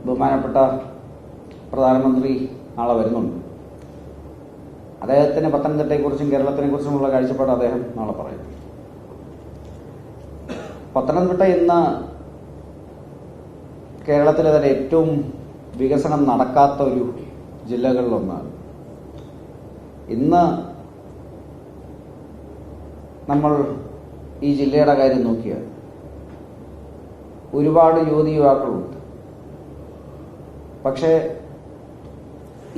ബഹുമാനപ്പെട്ട പ്രധാനമന്ത്രി നാളെ വരുന്നുണ്ട്. അദ്ദേഹത്തിന് പത്തനംതിട്ടയെക്കുറിച്ചും കേരളത്തിനെക്കുറിച്ചുമുള്ള കാഴ്ചപ്പാട് അദ്ദേഹം നാളെ പറയും. പത്തനംതിട്ട ഇന്ന് കേരളത്തിലെ തന്നെ ഏറ്റവും വികസനം നടക്കാത്ത ഒരു ജില്ലകളിലൊന്നാണ്. ഇന്ന് നമ്മൾ ഈ ജില്ലയുടെ കാര്യം നോക്കിയാൽ ഒരുപാട് യുവതിയുവാക്കളുണ്ട്. പക്ഷേ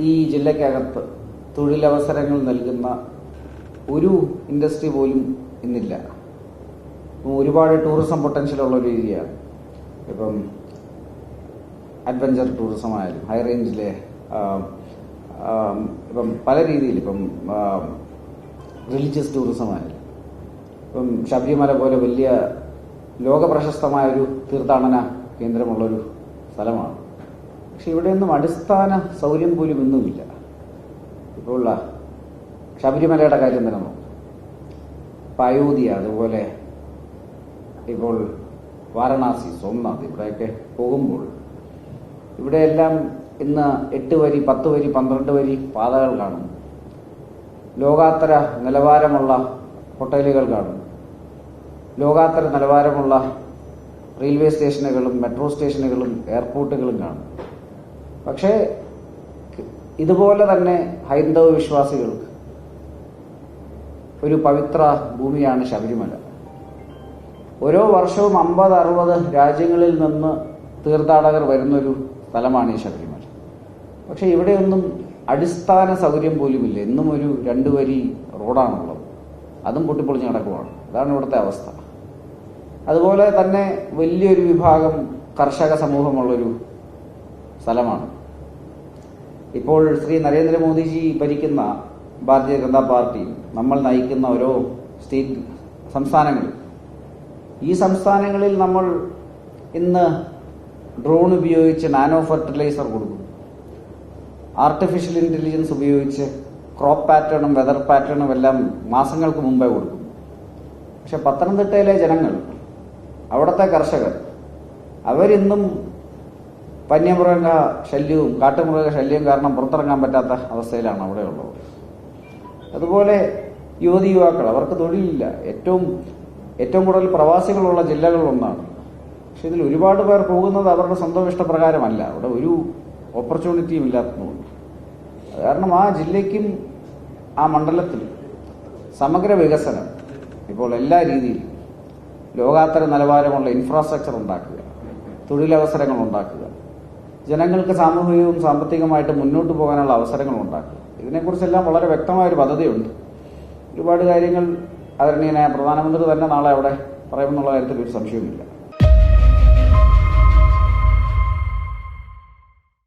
ഈ ജില്ലയ്ക്കകത്ത് തൊഴിലവസരങ്ങൾ നൽകുന്ന ഒരു ഇൻഡസ്ട്രി പോലും ഇന്നില്ല. ഒരുപാട് ടൂറിസം പൊട്ടൻഷ്യലുള്ള ഒരു ഏരിയയാണ്. ഇപ്പം അഡ്വഞ്ചർ ടൂറിസം ആയാലും ഹൈ റേഞ്ചിലെ ഇപ്പം പല രീതിയിൽ ഇപ്പം റിലീജിയസ് ടൂറിസം ആയാലും ഇപ്പം ശബരിമല പോലെ വലിയ ലോകപ്രശസ്തമായൊരു തീർത്ഥാടന കേന്ദ്രമുള്ളൊരു സ്ഥലമാണ്. പക്ഷെ ഇവിടെയൊന്നും അടിസ്ഥാന സൗകര്യം പോലും ഇന്നുമില്ല. ഇപ്പോൾ ശബരിമലയുടെ കാര്യം തന്നെ നോക്കും. ഇപ്പം അയോധ്യ, അതുപോലെ ഇപ്പോൾ വാരണാസി, സോംനാഥ്, ഇവിടെയൊക്കെ പോകുമ്പോൾ ഇവിടെയെല്ലാം ഇന്ന് 8 വരി, 10 വരി, 12 വരി പാതകൾ കാണും. ലോകാത്തര നിലവാരമുള്ള ഹോട്ടലുകൾ കാണും. ലോകാത്തര നിലവാരമുള്ള റെയിൽവേ സ്റ്റേഷനുകളും മെട്രോ സ്റ്റേഷനുകളും എയർപോർട്ടുകളും കാണും. പക്ഷേ ഇതുപോലെ തന്നെ ഹൈന്ദവ വിശ്വാസികൾക്ക് ഒരു പവിത്ര ഭൂമിയാണ് ശബരിമല. ഓരോ വർഷവും 50-60 രാജ്യങ്ങളിൽ നിന്ന് തീർത്ഥാടകർ വരുന്നൊരു സ്ഥലമാണ് ഈ ശബരിമല. പക്ഷെ ഇവിടെയൊന്നും അടിസ്ഥാന സൗകര്യം പോലുമില്ല. എന്നും ഒരു 2 വരി റോഡാണുള്ളത്, അതും പൊട്ടിപ്പൊളിഞ്ഞ് കിടക്കുവാണ്. അതാണ് ഇവിടുത്തെ അവസ്ഥ. അതുപോലെ തന്നെ വലിയൊരു വിഭാഗം കർഷക സമൂഹമുള്ളൊരു സ്ഥലമാണ്. ഇപ്പോൾ ശ്രീ നരേന്ദ്രമോദിജി ഭരിക്കുന്ന ഭാരതീയ ജനതാ പാർട്ടി നമ്മൾ നയിക്കുന്ന ഓരോ സംസ്ഥാനങ്ങളിൽ, ഈ സംസ്ഥാനങ്ങളിൽ നമ്മൾ ഇന്ന് ഡ്രോൺ ഉപയോഗിച്ച് നാനോ ഫെർട്ടിലൈസർ കൊടുക്കും. ആർട്ടിഫിഷ്യൽ ഇന്റലിജൻസ് ഉപയോഗിച്ച് ക്രോപ്പ് പാറ്റേണും വെതർ പാറ്റേണും എല്ലാം മാസങ്ങൾക്ക് മുമ്പേ കൊടുക്കും. പക്ഷെ പത്തനംതിട്ടയിലെ ജനങ്ങൾ, അവിടുത്തെ കർഷകർ, അവരിന്നും വന്യമൃഗ ശല്യവും കാട്ടുമൃഗ ശല്യവും കാരണം പുറത്തിറങ്ങാൻ പറ്റാത്ത അവസ്ഥയിലാണ് അവിടെയുള്ളത്. അതുപോലെ യുവതി യുവാക്കൾ, അവർക്ക് തൊഴിലില്ല. ഏറ്റവും കൂടുതൽ പ്രവാസികളുള്ള ജില്ലകളിലൊന്നാണ്. പക്ഷെ ഇതിൽ ഒരുപാട് പേർ പോകുന്നത് അവരുടെ സ്വന്തം ഇഷ്ടപ്രകാരമല്ല. അവിടെ ഒരു ഓപ്പർച്യൂണിറ്റിയും ഇല്ലാത്തതുകൊണ്ട്. അത് കാരണം ആ ജില്ലയ്ക്കും ആ മണ്ഡലത്തിലും സമഗ്ര വികസനം ഇപ്പോൾ എല്ലാ രീതിയിലും ലോകാത്തര നിലവാരമുള്ള ഇൻഫ്രാസ്ട്രക്ചർ ഉണ്ടാക്കുക, തൊഴിലവസരങ്ങൾ ഉണ്ടാക്കുക, ജനങ്ങൾക്ക് സാമൂഹികവും സാമ്പത്തികമായിട്ട് മുന്നോട്ട് പോകാനുള്ള അവസരങ്ങൾ ഉണ്ടാക്കുക. ഇതിനെക്കുറിച്ചെല്ലാം വളരെ വ്യക്തമായൊരു പദ്ധതിയുണ്ട്. ഒരുപാട് കാര്യങ്ങൾ ആദരണീയനായ പ്രധാനമന്ത്രി തന്നെ നാളെ അവിടെ പറയുമെന്നുള്ള കാര്യത്തിൽ ഒരു സംശയവുമില്ല.